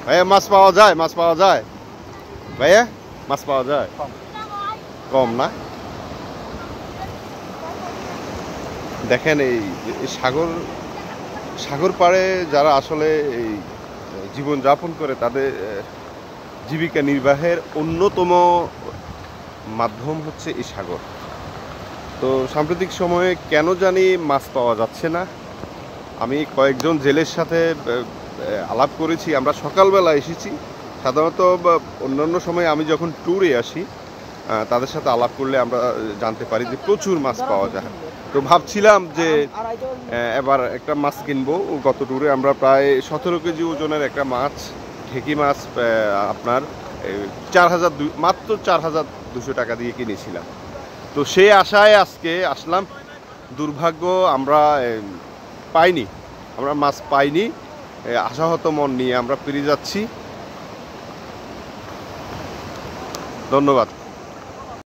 ভাইয়া মাছ পাওয়া যায়? মাছ পাওয়া যায় ভাইয়া? মাছ পাওয়া যায়? কম না? দেখেন এই সাগর সাগর পাড়ে যারা আসলে এই জীবন যাপন করে তাদের জীবিকা নির্বাহের অন্যতম মাধ্যম হচ্ছে এই সাগর। তো সাম্প্রতিক সময়ে কেন জানি মাছ পাওয়া যাচ্ছে না। আমি কয়েকজন জেলের সাথে আলাপ করেছি। আমরা সকালবেলা এসেছি। সাধারণত অন্যান্য সময় আমি যখন ট্যুরে আসি তাদের সাথে আলাপ করলে আমরা জানতে পারি যে প্রচুর মাছ পাওয়া যায়। তো ভাবছিলাম যে এবার একটা মাছ কিনবো। গত ট্যুরে আমরা প্রায় 17 কেজি ওজনের একটা মাছ, ঢেকি মাছ আপনার 4,000 মাত্র 4,200 টাকা দিয়ে কিনেছিলাম। তো সেই আশায় আজকে আসলাম। দুর্ভাগ্য আমরা পাইনি, আমরা মাছ পাইনি। আশাহত মন নিয়ে আমরা ফিরে যাচ্ছি। ধন্যবাদ।